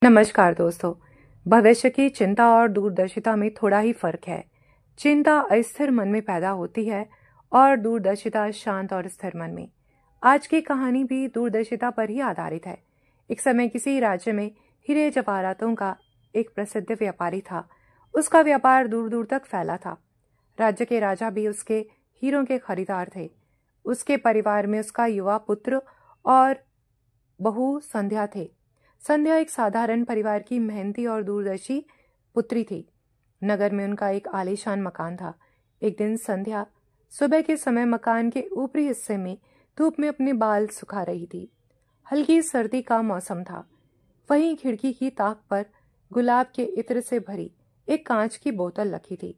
नमस्कार दोस्तों। भविष्य की चिंता और दूरदर्शिता में थोड़ा ही फर्क है। चिंता अस्थिर मन में पैदा होती है और दूरदर्शिता शांत और स्थिर मन में। आज की कहानी भी दूरदर्शिता पर ही आधारित है। एक समय किसी राज्य में हीरे जवाहरातों का एक प्रसिद्ध व्यापारी था। उसका व्यापार दूर दूर तक फैला था। राज्य के राजा भी उसके हीरों के खरीदार थे। उसके परिवार में उसका युवा पुत्र और बहू संध्या थे। संध्या एक साधारण परिवार की मेहनती और दूरदर्शी पुत्री थी। नगर में उनका एक आलीशान मकान था। एक दिन संध्या सुबह के समय मकान के ऊपरी हिस्से में धूप में अपने बाल सुखा रही थी। हल्की सर्दी का मौसम था। वहीं खिड़की की ताक पर गुलाब के इत्र से भरी एक कांच की बोतल रखी थी।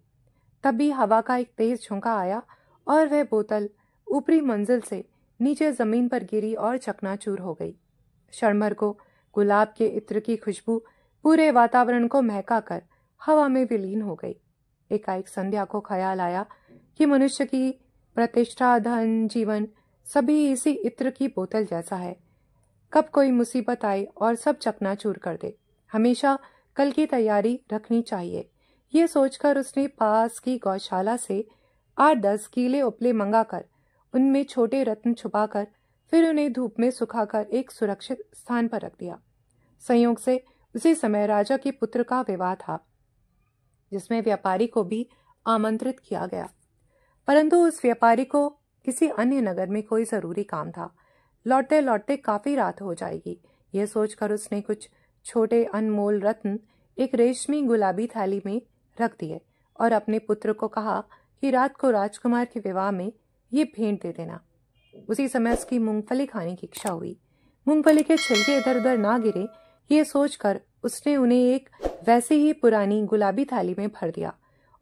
तभी हवा का एक तेज झोंका आया और वह बोतल ऊपरी मंजिल से नीचे जमीन पर गिरी और चकनाचूर हो गई। क्षण भर को गुलाब के इत्र की खुशबू पूरे वातावरण को महका कर हवा में विलीन हो गई। एकाएक संध्या को ख्याल आया कि मनुष्य की प्रतिष्ठा, धन, जीवन सभी इसी इत्र की बोतल जैसा है। कब कोई मुसीबत आए और सब चकनाचूर कर दे। हमेशा कल की तैयारी रखनी चाहिए। ये सोचकर उसने पास की गौशाला से 8-10 कीले उपले मंगाकर उनमें छोटे रत्न छुपाकर फिर उन्हें धूप में सुखाकर एक सुरक्षित स्थान पर रख दिया। संयोग से उसी समय राजा के पुत्र का विवाह था, जिसमें व्यापारी को भी आमंत्रित किया गया। परंतु उस व्यापारी को किसी अन्य नगर में कोई जरूरी काम था। लौटते लौटते काफी रात हो जाएगी। यह सोचकर उसने कुछ छोटे अनमोल रत्न एक रेशमी गुलाबी थैली में रख दिए और अपने पुत्र को कहा कि रात को राजकुमार के विवाह में ये भेंट दे देना। उसी समय उसकी मूंगफली खाने की इच्छा हुई। मूंगफली के छिलके इधर उधर ना गिरे, ये सोचकर उसने उन्हें एक वैसी ही पुरानी गुलाबी थाली में भर दिया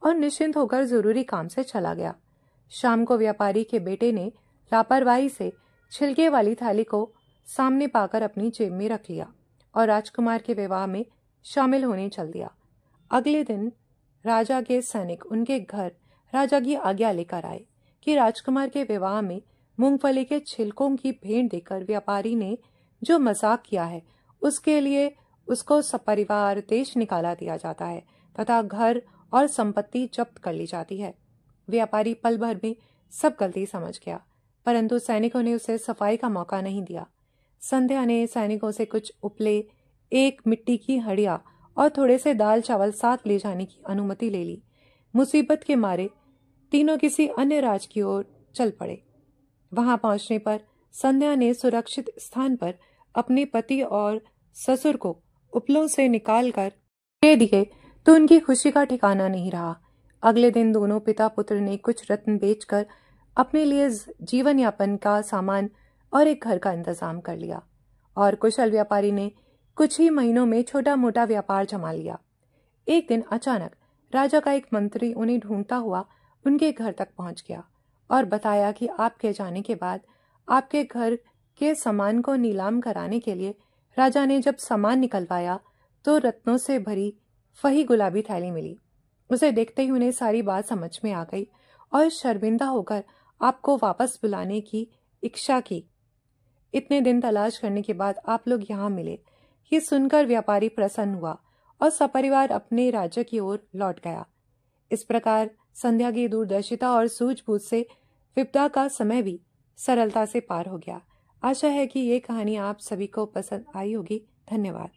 और निश्चिंत होकर जरूरी काम से चला गया। शाम को व्यापारी के बेटे ने लापरवाही से छिलके वाली थाली को सामने पाकर अपनी जेब में रख लिया और राजकुमार के विवाह में शामिल होने चल दिया। अगले दिन राजा के सैनिक उनके घर राजा की आज्ञा लेकर आए कि राजकुमार के विवाह में मूंगफली के छिलकों की भेंट देकर व्यापारी ने जो मजाक किया है, उसके लिए उसको सपरिवार देश निकाला दिया जाता है तथा घर और संपत्ति जब्त कर ली जाती है। व्यापारी पल भर में सब गलती समझ गया, परंतु सैनिकों ने उसे सफाई का मौका नहीं दिया। संध्या ने सैनिकों से कुछ उपले, एक मिट्टी की हड़िया और थोड़े से दाल चावल साथ ले जाने की अनुमति ले ली। मुसीबत के मारे तीनों किसी अन्य राज्य की ओर चल पड़े। वहां पहुंचने पर संध्या ने सुरक्षित स्थान पर अपने पति और ससुर को उपलों से निकालकर दे दिए तो उनकी खुशी का ठिकाना नहीं रहा। अगले दिन दोनों पिता पुत्र ने कुछ रत्न बेचकर अपने लिए जीवन यापन का सामान और एक घर का इंतजाम कर लिया और कुशल व्यापारी ने कुछ ही महीनों में छोटा मोटा व्यापार जमा लिया। एक दिन अचानक राजा का एक मंत्री उन्हें ढूंढता हुआ उनके घर तक पहुंच गया और बताया कि आपके जाने के बाद आपके घर के सामान को नीलाम कराने के लिए राजा ने जब सामान निकलवाया तो रत्नों से भरी वही गुलाबी थैली मिली। उसे देखते ही उन्हें सारी बात समझ में आ गई और शर्मिंदा होकर आपको वापस बुलाने की इच्छा की। इतने दिन तलाश करने के बाद आप लोग यहाँ मिले, ये सुनकर व्यापारी प्रसन्न हुआ और सपरिवार अपने राज्य की ओर लौट गया। इस प्रकार संध्या की दूरदर्शिता और सूझबूझ से विपदा का समय भी सरलता से पार हो गया। आशा है कि ये कहानी आप सभी को पसंद आई होगी। धन्यवाद।